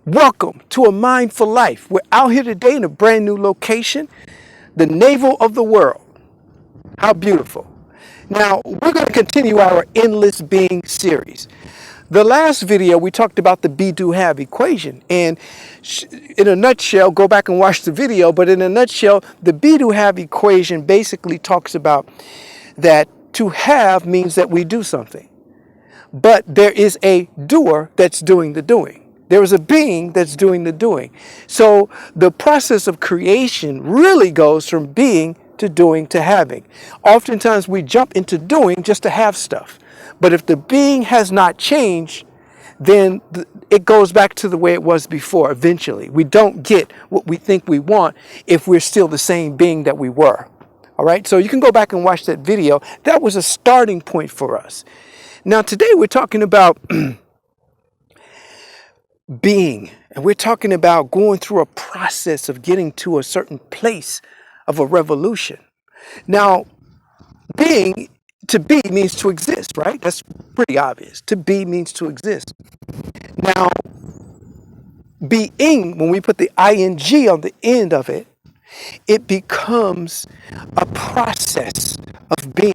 Welcome to A Mind for Life. We're out here today in a brand new location, the navel of the world. How beautiful. Now, we're going to continue our Endless Being series. The last video, we talked about the be-do-have equation. And in a nutshell, go back and watch the video, but in a nutshell, the be-do-have equation basically talks about that to have means that we do something. But there is a doer that's doing the doing. There is a being that's doing the doing. So the process of creation really goes from being to doing to having. Oftentimes we jump into doing just to have stuff. But if the being has not changed, then it goes back to the way it was before eventually. We don't get what we think we want if we're still the same being that we were. All right, so you can go back and watch that video. That was a starting point for us. Now today we're talking about being, and we're talking about going through a process of getting to a certain place of a revolution. Now, to be means to exist, right? That's pretty obvious. To be means to exist. Now, being, when we put the ing on the end of it, it becomes a process of being.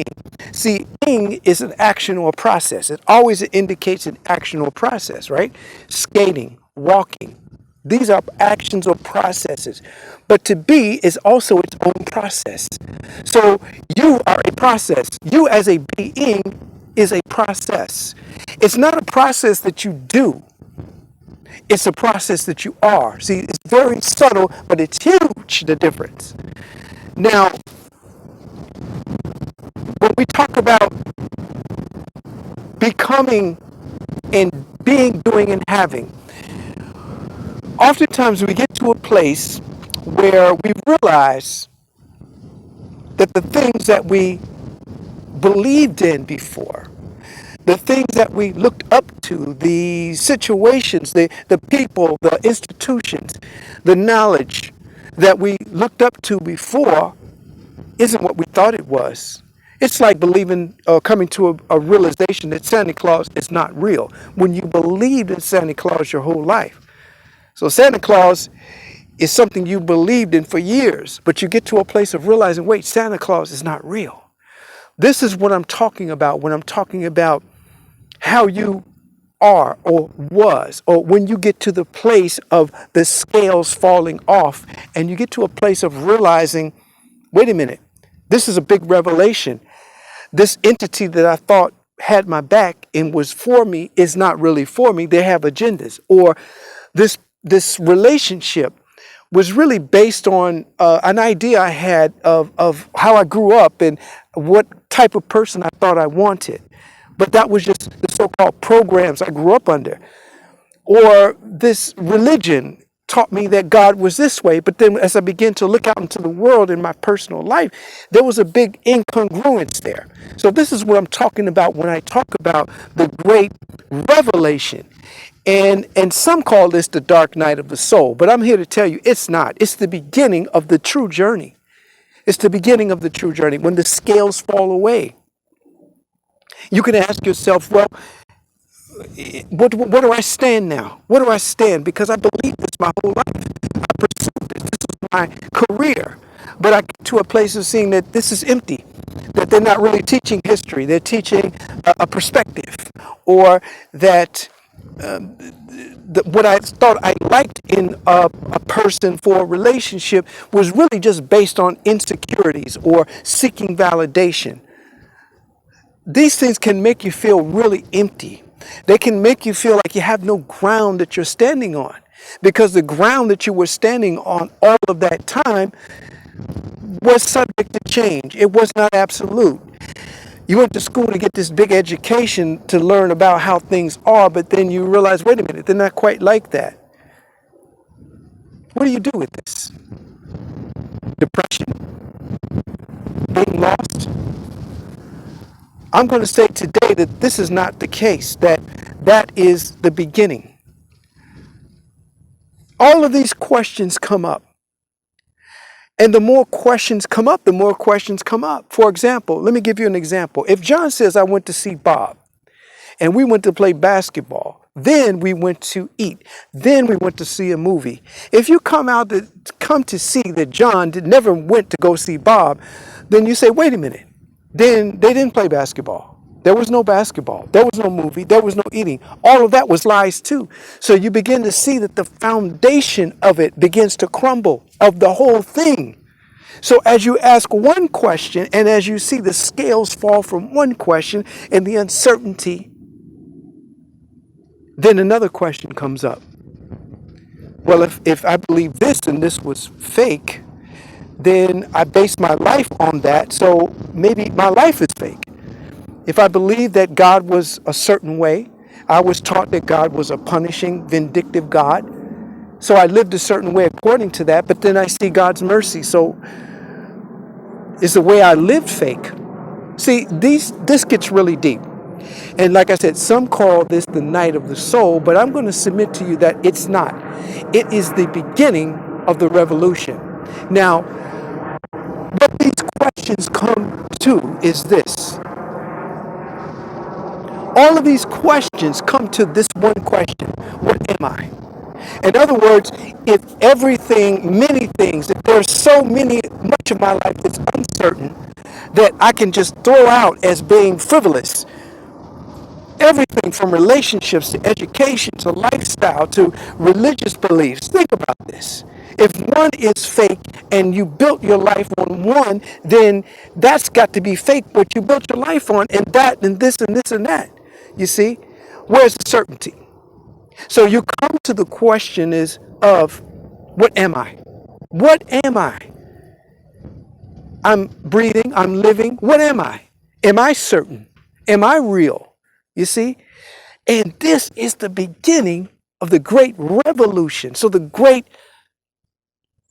See, being is an action or process. It always indicates an action or process, right? Skating, walking. These are actions or processes. But to be is also its own process. So you are a process. You as a being is a process. It's not a process that you do. It's a process that you are. See, it's very subtle, but it's huge, the difference. Now, when we talk about becoming and being, doing, and having, oftentimes we get to a place where we realize that the things that we believed in before, the things that we looked up to, the situations, the people, the institutions, the knowledge that we looked up to before isn't what we thought it was. It's like believing or coming to a realization that Santa Claus is not real when you believed in Santa Claus your whole life. So Santa Claus is something you believed in for years, but you get to a place of realizing, wait, Santa Claus is not real. This is what I'm talking about when I'm talking about how you are or was, or when you get to the place of the scales falling off and you get to a place of realizing, wait a minute, this is a big revelation. This entity that I thought had my back and was for me is not really for me. They have agendas. Or this relationship was really based on an idea I had of how I grew up and what type of person I thought I wanted. But that was just the so-called programs I grew up under. Or this religion taught me that God was this way. But then as I began to look out into the world in my personal life, there was a big incongruence there. So this is what I'm talking about when I talk about the great revelation. And some call this the dark night of the soul. But I'm here to tell you it's not. It's the beginning of the true journey. It's the beginning of the true journey when the scales fall away. You can ask yourself, well, what do I stand now? What do I stand? Because I believe this my whole life. I pursued this. This was my career. But I get to a place of seeing that this is empty, that they're not really teaching history. They're teaching a perspective, or that what I thought I liked in a person for a relationship was really just based on insecurities or seeking validation. These things can make you feel really empty. They can make you feel like you have no ground that you're standing on, because the ground that you were standing on all of that time was subject to change. It was not absolute. You went to school to get this big education to learn about how things are, but then you realize, wait a minute, they're not quite like that. What do you do with this? Depression? Being lost? I'm going to say today that this is not the case, that is the beginning. All of these questions come up. And the more questions come up, the more questions come up. For example, let me give you an example. If John says, I went to see Bob, and we went to play basketball. Then we went to eat. Then we went to see a movie. If you come to see that John never went to go see Bob, then you say, wait a minute. Then they didn't play basketball. There was no basketball. There was no movie. There was no eating. All of that was lies too. So you begin to see that the foundation of it begins to crumble, of the whole thing. So as you ask one question and as you see the scales fall from one question and the uncertainty, then another question comes up. Well, if I believe this and this was fake, then I base my life on that. So maybe my life is fake. If I believe that God was a certain way, I was taught that God was a punishing, vindictive God. So I lived a certain way according to that, but then I see God's mercy. So is the way I lived fake? See, this gets really deep. And like I said, some call this the night of the soul, but I'm going to submit to you that it's not. It is the beginning of the revolution. Now, what these questions come to is this. All of these questions come to this one question. What am I? In other words, if everything, many things, if there's so much of my life that's uncertain that I can just throw out as being frivolous, everything from relationships to education to lifestyle to religious beliefs. Think about this. If one is fake and you built your life on one, then that's got to be fake what you built your life on, and that and this and this and that. You see? Where's the certainty? So you come to the question is of what am I? What am I? I'm breathing, I'm living. What am I? Am I certain? Am I real? You see? And this is the beginning of the great revolution. So the great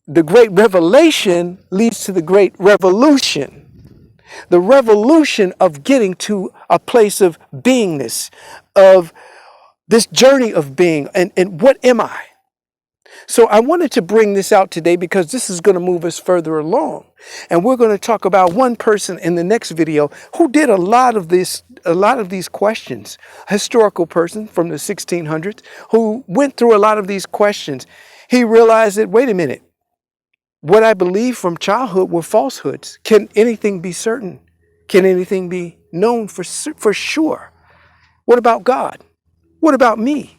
revelation leads to the great revolution. The revolution of getting to a place of beingness, of this journey of being, and what am I? So I wanted to bring this out today because this is going to move us further along. And we're going to talk about one person in the next video who did a lot of these questions. A historical person from the 1600s who went through a lot of these questions. He realized that, wait a minute, what I believed from childhood were falsehoods. Can anything be certain? Can anything be known for sure? What about God? What about me?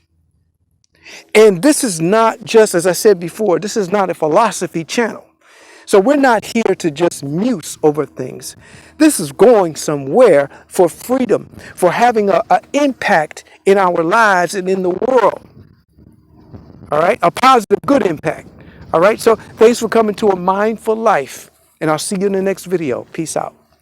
And this is not just, as I said before, this is not a philosophy channel. So we're not here to just muse over things. This is going somewhere for freedom, for having an impact in our lives and in the world. All right? A positive, good impact. All right? So thanks for coming to A Mindful Life. And I'll see you in the next video. Peace out.